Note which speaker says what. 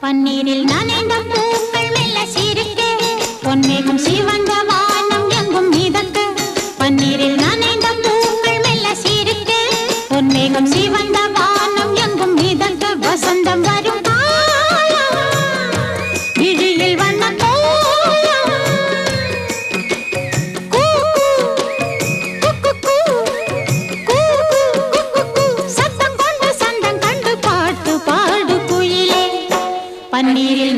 Speaker 1: பன்னீரில் நனைந்த பூக்கள் மெல்ல சிரிக்க பொன்மேகம் சிவந்த வானம் எங்கும் மிதக்க பன்னீரில் நனைந்த பூக்கள் மெல்ல சிரிக்க பொன்மேகம் சிவந்த வானம் எங்கும் மிதக்க வசந்தம் வரும் விழியில் வண்ண சத்தம் கொண்டு சந்தம் கண்டு பாட்டு பாடு குயிலே பன்னீரில்